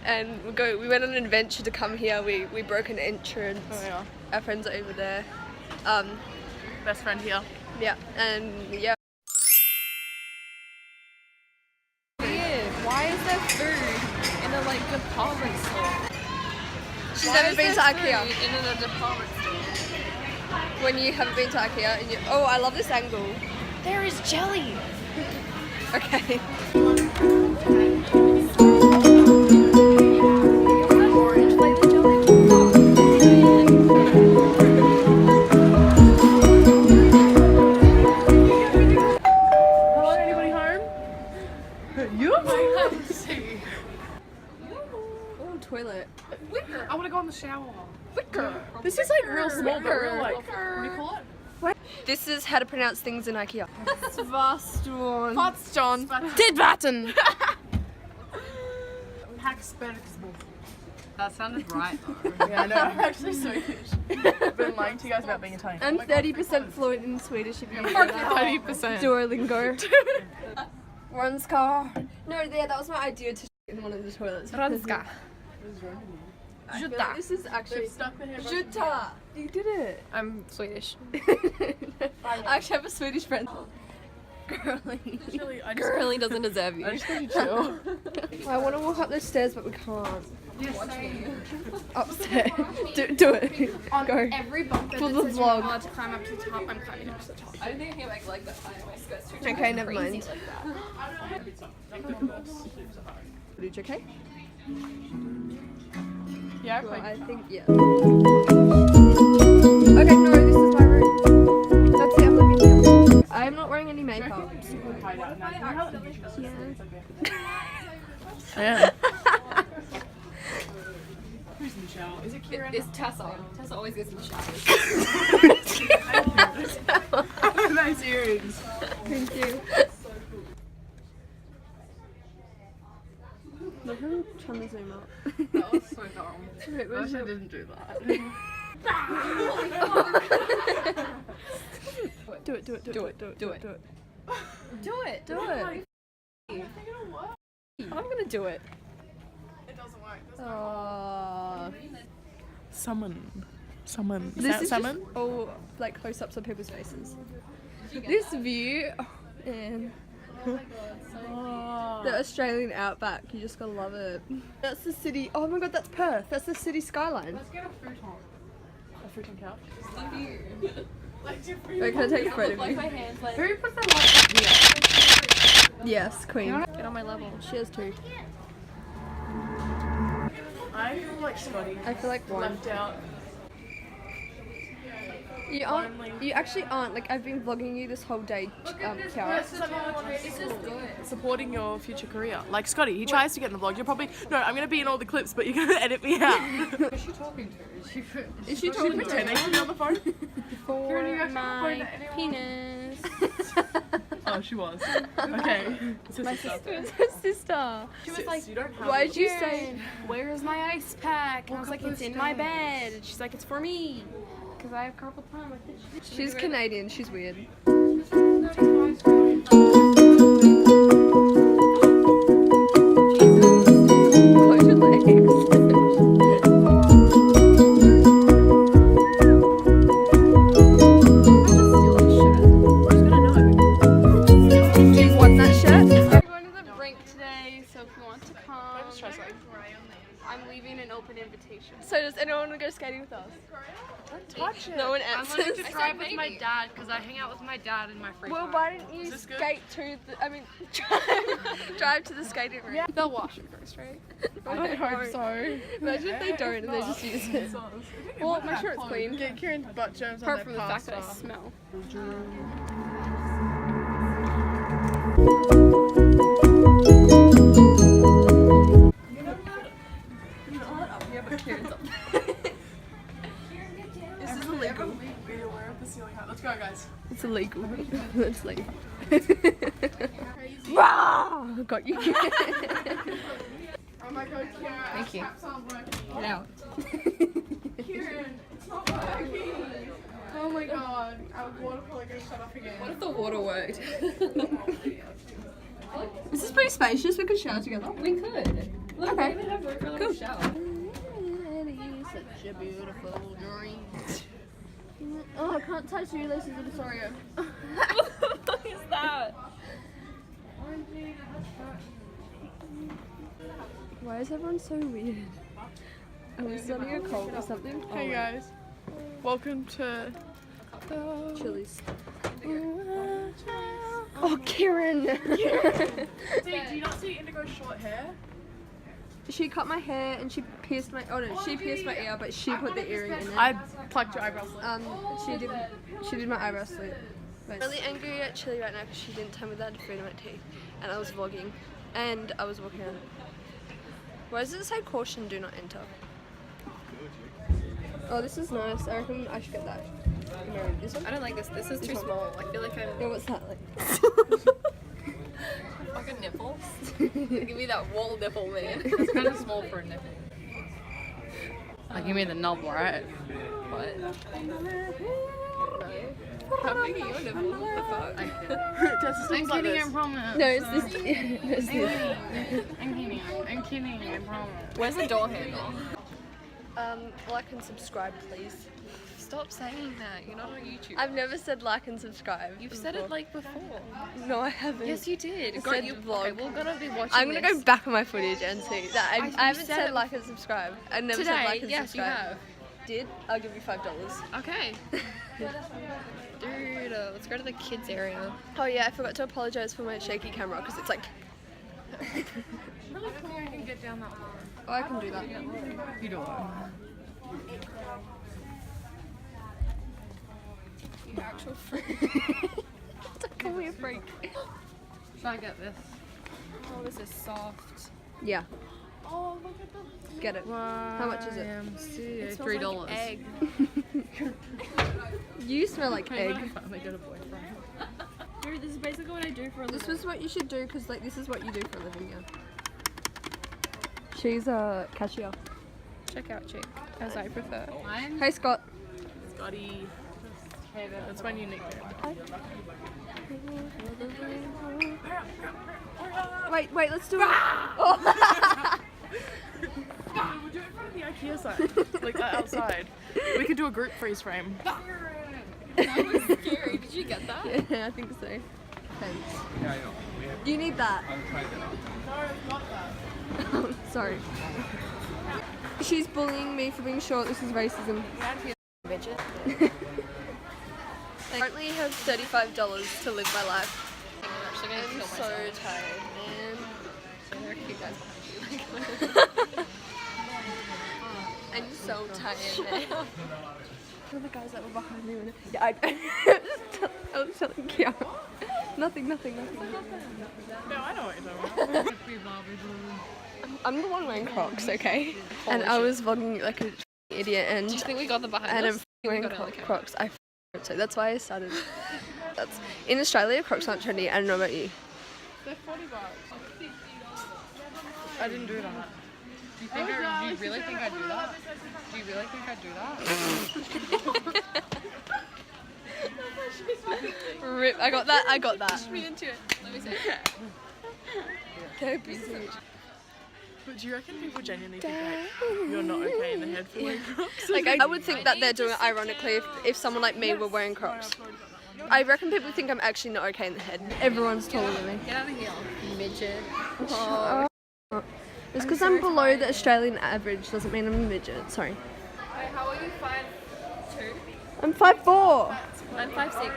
and we went on an adventure to come here. We broke an entrance. Oh yeah. Our friends are over there. Best friend here. Yeah, and yeah. Weird. Why is there food in a like department store? She's never been to IKEA. In a department store. When you haven't been to IKEA and you... Oh, I love this angle. There is jelly. Okay. Orange flavored jelly. Hello, anybody home? You? Oh, toilet. Wicker. I want to go in the shower. Wicker. This is like real small, but real like. What do you call it? What? This is how to pronounce things in IKEA. Svaston. Fatsjon. Tidvatten. That sounded right though. Yeah, I know. I'm actually Swedish. I've been lying to you guys about being Italian. I'm 30% fluent in Swedish if you know 30%. Duolingo. Ranska. No, yeah, that was my idea to in one of the toilets. Ranska. I feel like this is actually Jutta. You did it. I'm Swedish. I actually have a Swedish friend. Girly. Girly doesn't deserve you. I just need to chill. I want to walk up the stairs, but we can't. Upstairs. Do it. On Go. every bumper For that the says you're vlog. not allowed to climb up to the top, I'm climbing up to the top. I think I can make like the my skirt's too Okay, never mind. like Are you okay? Yeah, Well, I think, yeah. Okay, no, this is my room. That's it, I'm living here. I'm not wearing any makeup. Yeah. Who's in the shower? Is it Kieran? It's Tessa. Tessa always gets in the shower. Nice earrings. Thank you. Look, I'm trying to zoom up. That was so dumb. Wait, I where's wish I your... didn't do that. Do it, do it, do it, do it, do it, do it. Do it. Do it. I'm gonna do it. It doesn't work. Summon. Summon. Is This that is summon? just all like close-ups of people's faces. This view, oh, man. The Australian outback, you just gotta love it. That's the city. Oh my god, that's Perth. That's the city skyline. Let's get a futon. A futon couch? Wait, can I take a photo of you? Who put the light up here? Yes, Queen. Get on my level. She has two. I feel like Scotty. I feel like one. Left out. You aren't. You actually aren't. Like I've been vlogging you this whole day, Kiara. This is good. Supporting your future career. Like Scotty, he tries to get in the vlog. You're probably I'm gonna be in all the clips, but you're gonna edit me out. Who's she talking to? Is she talking to Pretending to be on the phone. for my penis? Oh, she was. Okay. My sister. It's her sister. She was like, you don't have Why did you say? Where is my ice pack? And I was like, it's in my bed. And she's like, it's for me. Because I have carpal tunnel. She's Canadian. She's weird. Close your legs. Do you want that shirt? We're going to the brink today, so if you want to come, I'm leaving an open invitation. So does anyone want to go skating with us? Don't touch it. No one I answers. wanted to drive with my dad because I hang out with my dad in my free Well, time. why didn't you this good? skate to the? I mean, drive to the skating rink. Yeah. They'll wash it first, right? I hope so. Imagine if they don't and they just use it. Well, make sure it's clean. Get Kieran's butt germs on Apart their from the fact that I pasta. smell. This is illegal. Be aware of the ceiling height. Let's go, guys. It's illegal. Let's leave. Rah! Got you. Oh my god, Kieran. Thank you. Taps aren't working. Get out. Kieran, it's not working. Oh my god. Our water probably gonna shut off again. What if the water worked? This is pretty spacious. We could shower together. We could. Look, Okay. we have room for a little Such a beautiful dream. Oh, I can't tie shoelaces with a Oreo. What is that? Why is everyone so weird? Are we starting a cult or something? Hey guys, welcome to Chili's. Oh, Karen! See, do you not see Indigo's short hair? She cut my hair and she pierced my. Oh no, she pierced my ear, but she put the earring in it. I plucked your eyebrows. She did my eyebrow slit. I'm really angry at Chili right now because she didn't tell me that I had food in my teeth, and I was vlogging, and I was walking around. Why does it say caution, do not enter? Oh, this is nice. I reckon I should get that. This one? I don't like this. This is too small. I feel like I'm Yeah, what's that like? like a nipple. Give me that wall nipple, man. It's kind of small for a nipple. Like you mean the knob, right? What? No. How big are your nipples? What the fuck? I'm kidding, I promise. No, it's this. It's this. I'm kidding, I promise. Where's the door handle? Like and subscribe, please. Stop saying that. You're not on YouTube. I've never said like and subscribe. You've said it like before. No, I haven't. Yes, you did. I God, said you vlog. Okay, we're gonna be watching. I'm gonna this. go back on my footage and see that. I you haven't said said it like and subscribe. I never Today, said like and yes, subscribe. you have. Did? I'll give you $5. Okay. Dude, let's go to the kids area. Oh yeah, I forgot to apologize for my shaky camera because it's like. Really funny I can get down that far. Oh, I can do that. You don't. You actual freak. Don't call me a freak. Should I get this? Oh, this is soft. Yeah, Oh, look at the. get it. How much is it? It's $3. Like egg. You smell like egg. Finally got a boyfriend. Dude, this is basically what I do for a This was what you should do because like this is what you do for a living. Yeah. She's a cashier. Check out chick, as I prefer. Hey Scott. Scotty. That's my new nickname. Wait, let's do it. Oh. We'll do it from the IKEA side, like outside. We could do a group freeze frame. That was scary. Did you get that? Yeah, I think so. Thanks. Yeah, I know. You need that. I'm trying to. No, it's not that. Sorry. She's bullying me for being short. This is racism. Midget. I currently have $35 to live my life. I'm actually gonna I'm kill so myself. tired, man. So there are cute guys I'm so tired, man. Who are the guys that were behind me? Yeah, I was telling Kiara. Nothing. No, I know what you're talking about. I'm the one wearing Crocs, okay? And I was vlogging like an idiot, and Do you think we got the behind I'm us? wearing got it on the camera. Crocs. So that's why I started. That's in Australia. Crocs aren't trendy. I don't know about you. They're $40. I didn't do that. Do you really think I'd do that? Do you really think I'd do that? Rip. I got that. Push me into it. Let me see it. Okay, busy. But do you reckon people genuinely think like you're not okay in the head for wearing Crocs? Like I would think that they're doing it ironically if someone like me were wearing Crocs. I reckon people think I'm actually not okay in the head. Everyone's taller than me. Get out of here, midget. Oh. It's because I'm below the Australian average. Doesn't mean I'm a midget. Sorry. Wait, how are you? 5'2"? I'm 5'4". I'm 5'6".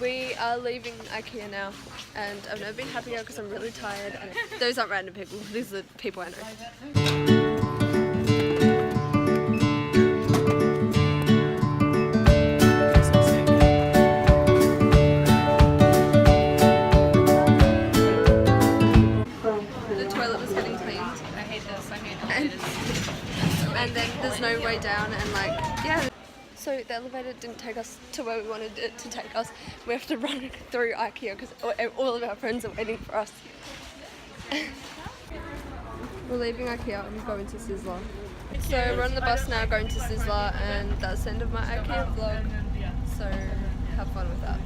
We are leaving IKEA now, and I've never been happier because I'm really tired. And those aren't random people. These are people I know. The toilet was getting cleaned. I hate this. I hate And, elevators. and then there's no way down, and like, yeah. So the elevator didn't take us to where we wanted it to take us. We have to run through IKEA because all of our friends are waiting for us. We're leaving IKEA and going to Sizzler. So we're on the bus now going to Sizzler, and that's the end of my IKEA vlog. So have fun with that.